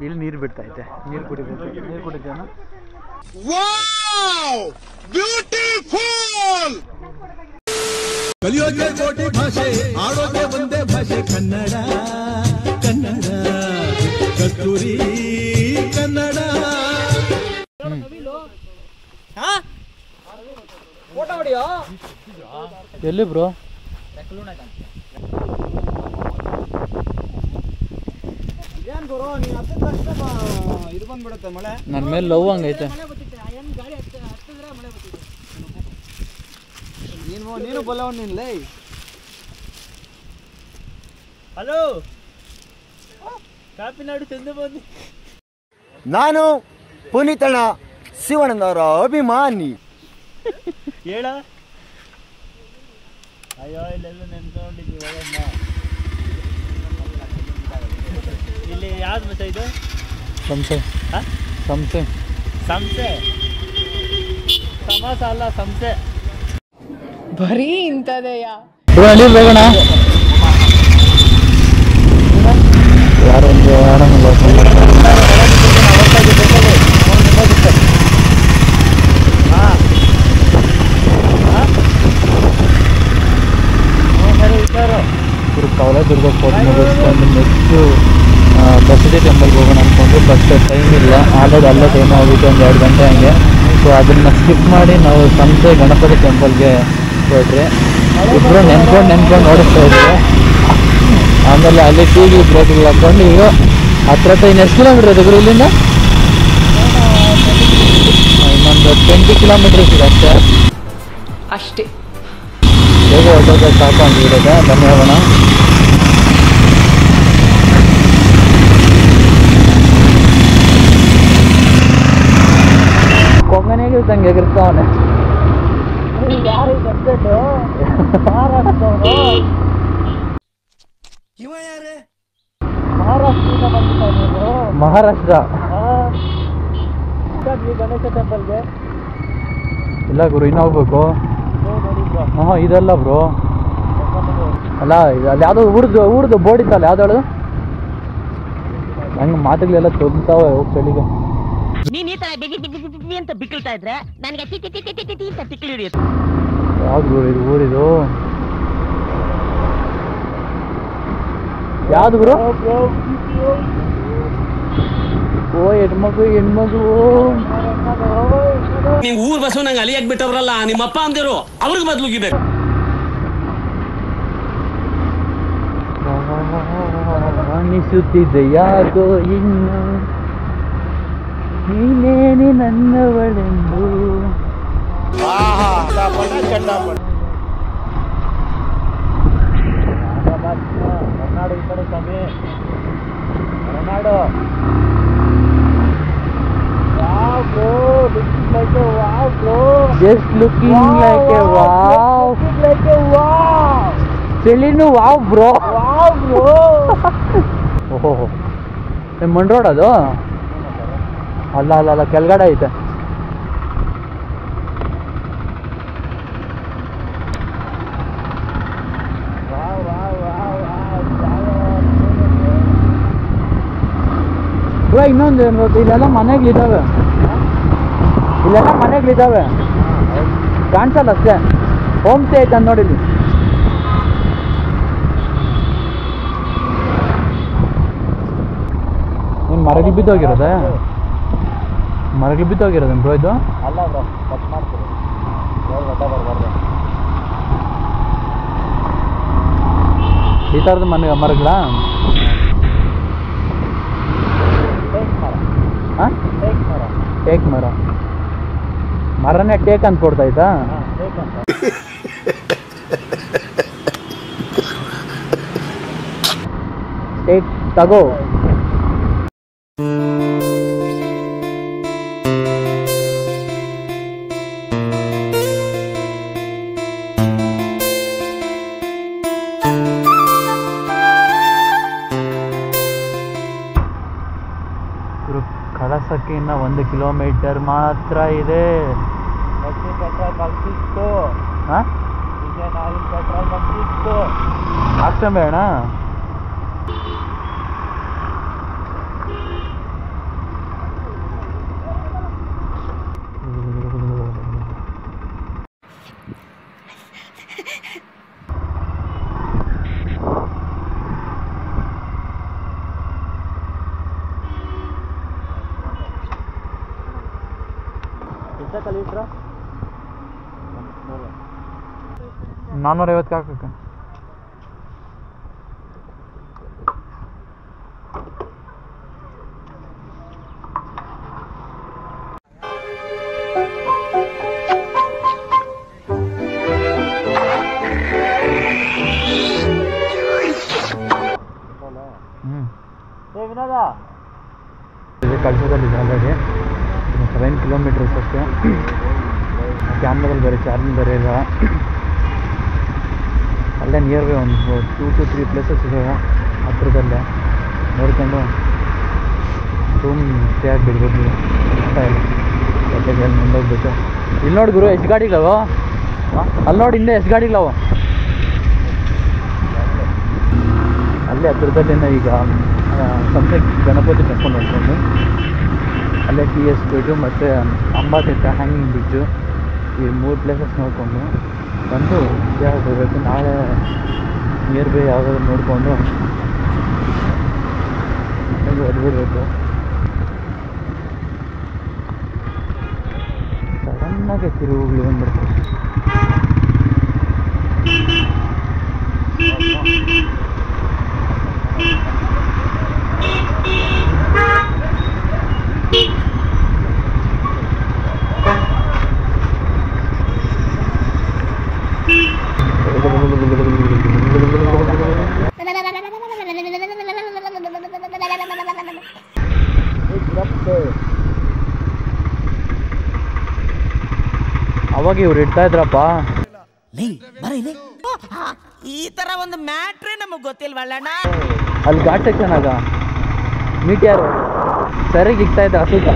ಇಲ್ಲಿ ನೀರು ಬಿಡ್ತಾ ಐತೆ, ನೀರು ಕುಡಿಬೇಕು. ನೀರು ಕುಡಿದೇನ? ಬ್ಯೂಟಿಫುಲ್. ಕಲಿಯೋಕೆ ಕೋಟಿ ಭಾಷೆ, ಆಡೋಕೆ ಒಂದೇ ಭಾಷೆ ಕನ್ನಡ. ಕನ್ನಡ ಕಸ್ತೂರಿ ಕನ್ನಡ. ಎಲ್ಲಿ ಬ್ರೋ? ನನ್ನ ಮೇಲೆ ಲವ್ ಹಂಗೈತೆ. ನೀನು ಬಲವನ್ನಿಲ್ಲ. ಹಲೋ, ಕಾಪಿನಾಡು ಚಂದ ಬಂದು. ನಾನು ಪುನೀತಣ್ಣ ಶಿವಾನಂದವರ ಅಭಿಮಾನಿ. ಹೇಳ. ಅಯ್ಯೋ, ಇಲ್ಲೆಲ್ಲ ನೆನ್ಕೊಂಡಿದ್ದೀವಿ. ಇಲ್ಲಿ ಯಾವ್ದು ಮಚ್ಚ ಇದು? ಸಂಸೆ. ಸಂಸೆ ಸಂಸೆ ಸಮಾಸ ಅಲ್ಲ, ಸಂಸೆ. ಬರೀ ಇಂಥದೆಯಾ? ಅಲ್ಲಿ ಹೋಗೋಣ. ಯಾರೊಂದು ಕವಲದುರ್ಗ ಕೋಟೆ ಮುಗಿಸ್ಕೊಂಡು ನೆಕ್ಸ್ಟು ಬಸದಿ ಟೆಂಪಲ್ಗೆ ಹೋಗೋಣ ಅಂದ್ಕೊಂಡು, ಬಟ್ ಟೈಮ್ ಇಲ್ಲ. ಆಲ್ರೆಡಿ ಅಲ್ಲೇ ಟೈಮ್ ಆಗುತ್ತೆ, ಒಂದು 2 ಗಂಟೆ ಹಂಗೆ. ಸೊ ಅದನ್ನು ಸ್ಕಿಪ್ ಮಾಡಿ ನಾವು ಸಂಸೆ ಗಣಪತಿ ಟೆಂಪಲ್ಗೆ ಹೊರಟ್ರಿ. ಇಬ್ಬರು ನೆನ್ಕೊಂಡು ನೋಡಿಸ್ತಾ ಇದ್ವಿ. ಆಮೇಲೆ ಅಲ್ಲಿ ಟೀಗಿ ಬ್ರೇಕ್ಗಳು ಹಾಕ್ಕೊಂಡು ಈಗ ಹತ್ರ ಇನ್ನು ಎಷ್ಟು ಕಿಲೋಮೀಟ್ರ್ ಇದೆ ಗುರು ಇಲ್ಲಿಂದ? ಇನ್ನೊಂದು 20 ಕಿಲೋಮೀಟರ್ಸ್ ಇದೆ ಅಷ್ಟೇ. ಅಷ್ಟೇ. ಹೇಗೆ ಹೊರಟೋದ್ರೆ ಸಾಕು ಅಂತಿರುತ್ತೆ. ಬನ್ನಿ ಹೋಗೋಣ. ಕೊಮ್ಮನೆಗೆ ಇದ್ದಂಗೆ ಎಗರ್ತಾವನೆ. ಮಹಾರಾಷ್ಟ್ರ ಗಣೇಶ ಟೆಂಪಲ್ಗೆ ಇಲ್ಲ ಗುರು, ಇನ್ನೂ ಹೋಗ್ಬೇಕು. ಹಾಂ, ಇದೆಲ್ಲ ಬ್ರೋ ಅಲ್ಲ, ಅಲ್ಲಿ ಯಾವುದೋ ಊರ್ದು ಬೋರ್ಡ್ ಇತ್ತಲ್ಲ, ಯಾವ್ದು ಹೇಳೋದು? ಹಂಗೆ ಮಾತುಗಳೆಲ್ಲ ತೊಂತಾವೆ ಹೋಗಿ ಚಳಿಗೆ. ನೀನ್ ಈ ತರ ಬಿಗಿ ಅಂತ ಬಿಕ್ಕಳ್ತಾ ಇದ್ರೆ ನನಗೆ ಅಂತ ತಿಕ್ಕಲಿ ಹಿಡಿಯುತ್ತೆ. ಯಾವ್ದು ಇದು ಊರಿದು? ಯಾವ್ದು ಬ್ರೋ? ಓ ಹೆಣ್ಮಗು ನೀವು ಊರ್ ಬಸವ ನಂಗೆ ಅಲಿಯಾಗಿ ಬಿಟ್ಟವ್ರಲ್ಲ ನಿಮ್ಮಪ್ಪ ಅಂದಿರು, ಅವ್ರಿಗೆ ಬದ್ಲುಗಿಬೇಕು. ಅನಿಸುತ್ತಿದೆ ಯಾಕೋ ಇನ್ನು ನೀನೇನೆ ನನ್ನವಳೆಂದು. ಹೊರನಾಡು ಈ ಕಡೆ ಸ್ವಾಮಿ, Horanadu. Wow bro, looking like a wow bro. Just looking like a wow. Looking like a wow. Selinu wow bro. Wow bro. ಓಹೋ, ಮಣ್ ರೋಡ್ ಅದು? ಅಲ್ಲ ಕೆಳಗಡೆ ಐತೆ. ಇನ್ನೊಂದು ಇಲ್ಲೆಲ್ಲ ಮನೆಗಳಿದ್ದಾವೆ, ಕಾಣಿಸಲ್ಲ ಅಷ್ಟೇ. ಹೋಮ್ ಸ್ಟೇ ಐತೆ ನೋಡಿ ಇಲ್ಲಿ. ಏನು ಮರಗಳು ಬಿದ್ದೋಗಿರೋದೆ? ಬ್ರೋ ಇದು? ಅಲ್ಲ ಬ್ರೋ, ಕಟ್ ಮಾಡ್ತೀವಿ. ಈ ಥರದ ಮರಗಳ? ಟೇಕ್ ಮರನೇ ಟೇಕ್ ಅಂತ ಕೊಡ್ತಾಯ್ತಾ? ಟೇಕ್ ತಗೋ. ಕಳಸಕ್ಕೆ ಇನ್ನು 1 ಕಿಲೋಮೀಟರ್ ಮಾತ್ರ ಇದೆ. ಪೆಟ್ರೋಲ್ ಬಂಕಿತ್ತು. ಹಾಂ, ಪೆಟ್ರೋಲ್ ಬಂಕಿತ್ತು. ಹಾಕ್ಸಂಬೇಡ. 450 ಹಾಕಕ್ಕೆ ಕಳ್ಸೋದಲ್ಲಿದೆ ಆಲ್ರೆಡಿ 7 ಕಿಲೋಮೀಟರ್ಸ್ ಅಷ್ಟೇ. ಕ್ಯಾಮ್ರಾದಲ್ಲಿ ಬೇರೆ ಚಾರ್ಜಿಂಗ್ ಬೇರೆ ಇಲ್ಲ. ಅಲ್ಲೇ ನಿಯರ್ ಬೈ ಒಂದು 2 to 3 ಪ್ಲೇಸಸ್ ಇದ್ದಾವೆ ಹತ್ರದಲ್ಲೇ. ನೋಡ್ಕೊಂಡು ರೂಮ್ ಸ್ಟೇ ಆಗಿಬಿಡ್ಬೋದು. ಇಷ್ಟ ಇಲ್ಲ ಜೊತೆಗೆ ಅಲ್ಲಿ ಮುಂದೋಗ್ಬೇಕು. ಇಲ್ಲಿ ನೋಡಿ ಗುರು ಎಷ್ಟು ಗಾಡಿಗಳವ, ಅಲ್ಲಿ ನೋಡಿ ಇನ್ನೂ ಎಷ್ಟು ಗಾಡಿಗಳವ. ಅಲ್ಲೇ ಹತ್ರದಲ್ಲೇ ಈಗ ಸಂತೆ ಗಣಪತಿ ಟೆಂಪಲ್ ನೋಡ್ಕೊಂಡು ಅಲ್ಲೇ ಟಿ ಎಸ್ಟೇಟು ಮತ್ತು ಅಂಬಾತಿಟ್ಟ ಹ್ಯಾಂಗಿಂಗ್ ಬ್ರಿಡ್ಜು ಈ 3 ಪ್ಲೇಸಸ್ ನೋಡಿಕೊಂಡು ಬಂದು ಯಾವಾಗ ಹೋಗಬೇಕು. ನಾಳೆ ನಿಯರ್ ಬೈ ಯಾವುದಾದ್ರು ನೋಡಿಕೊಂಡು ಹೊರಬಿಡ್ಬೇಕು. ಸಡನ್ನಾಗಿ ತಿರುವುಗಳು ಬಂದ್ಬಿಡ್ತಾರೆ. ಅವಾಗ ಇವ್ರು ಇಡ್ತಾ ಇದ್ರಪ್ಪ. ಈ ತರ ಒಂದು ಮ್ಯಾಟ್ರೇ ನಮಗ್ ಗೊತ್ತಿಲ್ವಲ್ಲಣ್ಣ. ಅಲ್ಲಿ ಘಾಟ್ ಸೆಕ್ಷನ್ ಆಗ ಮೀಟ್ ಯಾರು ಸರಿಗೆ ಇಕ್ತಾ ಇದ್ದ ಅಸುತ.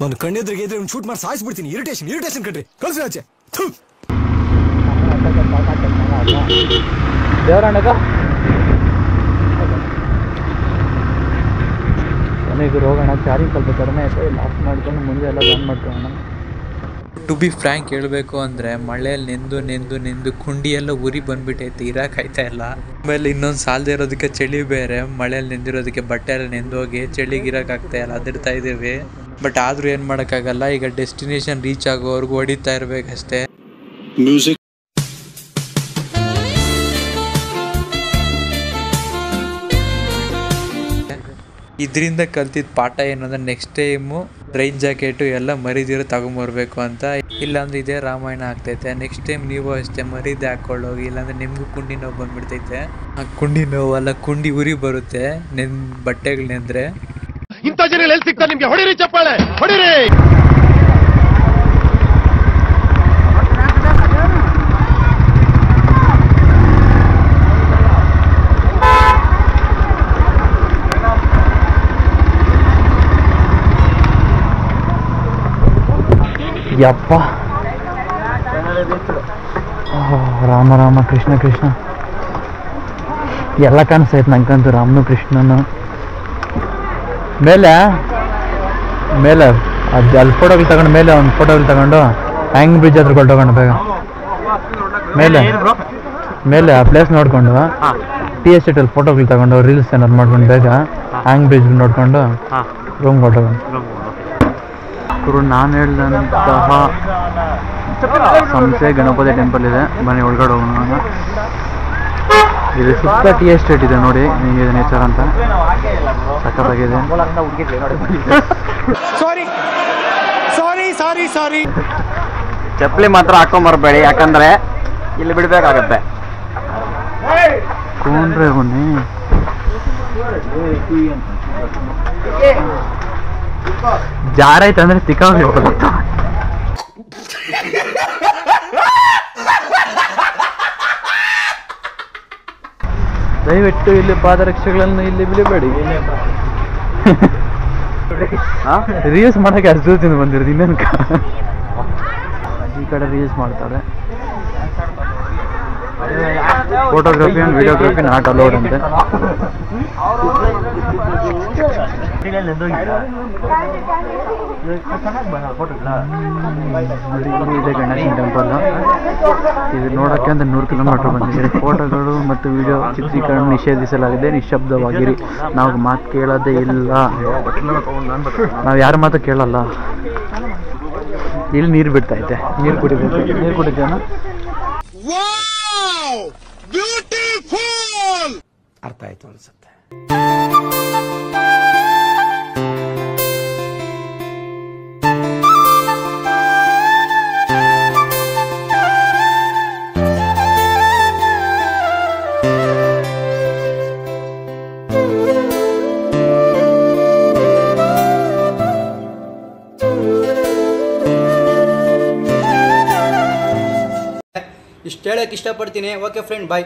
ನಾನು ಕಣ್ಣೆದ್ರಿಗೆ ಇದ್ರೆ ಶೂಟ್ ಮಾಡಿ ಸಾಯಿಸ್ಬಿಡ್ತೀನಿ. ಇರಿಟೇಷನ್ ಕಣ್ರಿ, ಕಳ್ಸಿ ಆಚೆ. ದೇವರಣ್ಣಗ ಕೊನೆಗೆ ಹೋಗೋಣ. ಚಾರ್ಜಿಂಗ್ ಸ್ವಲ್ಪ ಕಡಿಮೆ ಆಯ್ತು. ಲಾಕ್ ಮಾಡ್ಕೊಂಡು ಮುಂದೆ ಎಲ್ಲ ಆನ್ ಮಾಡ್ಕೊಳ್ಳೋಣ. ಟು ಬಿ ಫ್ರ್ಯಾಂಕ್ ಹೇಳಬೇಕು ಅಂದರೆ ಮಳೆಯಲ್ಲಿ ನೆಂದು ಕುಂಡಿ ಎಲ್ಲ ಉರಿ ಬಂದ್ಬಿಟ್ಟೈತೆ, ಇರೋಕ್ಕಾಯ್ತಾ ಇಲ್ಲ. ಆಮೇಲೆ ಇನ್ನೊಂದು ಸಾಲದೇ ಇರೋದಕ್ಕೆ ಚಳಿ ಬೇರೆ, ಮಳೆಯಲ್ಲಿ ನೆಂದಿರೋದಕ್ಕೆ ಬಟ್ಟೆ ಎಲ್ಲ ನೆಂದೋಗಿ ಚಳಿಗೆ ಇರೋಕ್ಕಾಗ್ತಾ ಇಲ್ಲ, ಅದಿರ್ತಾ ಇದ್ದೀವಿ. ಬಟ್ ಆದರೂ ಏನು ಮಾಡೋಕ್ಕಾಗಲ್ಲ. ಈಗ ಡೆಸ್ಟಿನೇಷನ್ ರೀಚ್ ಆಗೋವರೆಗೂ ಹೊಡಿತಾ ಇರಬೇಕಷ್ಟೇ. ಮ್ಯೂಸಿಕ್ ಇದರಿಂದ ಕಲ್ತಿದ್ದ ಪಾಠ ಏನಂದ್ರೆ ನೆಕ್ಸ್ಟ್ ಟೈಮು ರೈನ್ ಜಾಕೆಟು ಎಲ್ಲ ಮರಿದಿರೋ ತಗೊಂಬರ್ಬೇಕು ಅಂತ. ಇಲ್ಲಾಂದ್ರೆ ಇದೇ ರಾಮಾಯಣ ಆಗ್ತೈತೆ. ನೆಕ್ಸ್ಟ್ ಟೈಮ್ ನೀವು ಅಷ್ಟೇ ಮರಿದೆ ಹಾಕೊಳ್ಳೋಗಿ, ಇಲ್ಲಾಂದ್ರೆ ನಿಮಗೂ ಕುಂಡಿ ನೋವು ಬಂದ್ಬಿಡ್ತೈತೆ. ಆ ಕುಂಡಿ ನೋವಲ್ಲ, ಕುಂಡಿ ಉರಿ ಬರುತ್ತೆ ಬಟ್ಟೆಗಳು ನೆಂದ್ರೆ. ಇಂಥ ಜನ ಎಲ್ಲಿ ಸಿಗ್ತಾರೆ ನಿಮ್ಗೆ? ಹೊಡಿರಿ ಚಪ್ಪಾಳೆ, ಹೊಡಿರಿ. ಯಪ್ಪ ರಾಮ ರಾಮ ಕೃಷ್ಣ ಕೃಷ್ಣ ಎಲ್ಲ ಕಾಣಿಸ್ತೈತೆ ನಂಗಂತೂ. ರಾಮನು ಕೃಷ್ಣನು ಮೇಲೆ ಮೇಲೆ ಅದು ಅಲ್ಲಿ ಫೋಟೋಗಳು ತಗೊಂಡು ಮೇಲೆ ಒಂದು ಫೋಟೋಗಳು ತಗೊಂಡು ಹ್ಯಾಂಗ್ ಬ್ರಿಡ್ಜ್ ಹತ್ರ ಕೊಟ್ಟೋಗೋಣ ಬೇಗ. ಮೇಲೆ ಆ ಪ್ಲೇಸ್ ನೋಡ್ಕೊಂಡು ಟಿ ಎಸ್ಟೇಟಲ್ಲಿ ಫೋಟೋಗಳು ತಗೊಂಡು ರೀಲ್ಸ್ ಏನಾದ್ರು ಮಾಡ್ಕೊಂಡು ಬೇಗ ಹ್ಯಾಂಗ್ ಬ್ರಿಡ್ಜ್ ನೋಡ್ಕೊಂಡು ರೂಮ್ ಕೊಟ್ಟೋಗೋಣ. ನಾನು ಹೇಳಿದಂತಹ ಸಂಸೆ ಗಣಪತಿ ಟೆಂಪಲ್ ಇದೆ, ಬನ್ನಿ ಒಳಗಡೆ ಹೋಗೋಣ. ಇದು ಸುತ್ತ ಟಿ ಎಸ್ಟೇಟ್ ಇದೆ ನೋಡಿ, ಹಿಂಗಿದೆ ನೇಚರ್ ಅಂತ ಸಖತ್ತಾಗಿದೆ. ಸಾರಿ ಚಪ್ಪಲಿ ಮಾತ್ರ ಹಾಕೊಂಬರ್ಬೇಡಿ, ಯಾಕಂದ್ರೆ ಇಲ್ಲಿ ಬಿಡ್ಬೇಕಾಗತ್ತೆ. ಕೊಂಡ್ರೆ ಬನ್ನಿ. ಜಾರೈತೆ ಅಂದ್ರೆ ಸಿಕ್ಕಾಗಿ ಹೋಗುತ್ತೆ. ದಯವಿಟ್ಟು ಇಲ್ಲಿ ಪಾದರಕ್ಷೆಗಳನ್ನು ಇಲ್ಲಿ ಬಿಡಬೇಡಿ. ರೀಲ್ಸ್ ಮಾಡಕ್ಕೆ ಅಷ್ಟು ದೂರದಿಂದ ಬಂದಿರೋದು ಇನ್ನೇನು. ಈ ಕಡೆ ರೀಲ್ಸ್ ಮಾಡ್ತಾರೆ. Photography and videography not allowed ಅಂತೆ. ಇದೆ ಗಣೇಶನ ಟೆಂಪಲ್. ಇದು ನೋಡೋಕ್ಕೆ ಅಂತ 100 ಕಿಲೋಮೀಟರ್ ಬಂದಿದೆ. ಫೋಟೋಗಳು ಮತ್ತು ವಿಡಿಯೋ ಚಿತ್ರೀಕರಣ ನಿಷೇಧಿಸಲಾಗಿದೆ. ನಿಶ್ಶಬ್ದವಾಗಿರಿ. ನಾವು ಮಾತು ಕೇಳೋದೇ ಇಲ್ಲ. ನಾವು ಯಾರ ಮಾತು ಕೇಳಲ್ಲ. ಇಲ್ಲಿ ನೀರು ಬಿಡ್ತೈತೆ. ನೀರು ಕುಡಿಬೇಕು. ನೀರು ಕುಡಿತೇನ? ಅರ್ಥ ಆಯ್ತು ಅನ್ಸುತ್ತೆ. ಇಷ್ಟು ಹೇಳಕ್ಕೆ ಇಷ್ಟಪಡ್ತೀನಿ. ಓಕೆ ಫ್ರೆಂಡ್, ಬಾಯ್.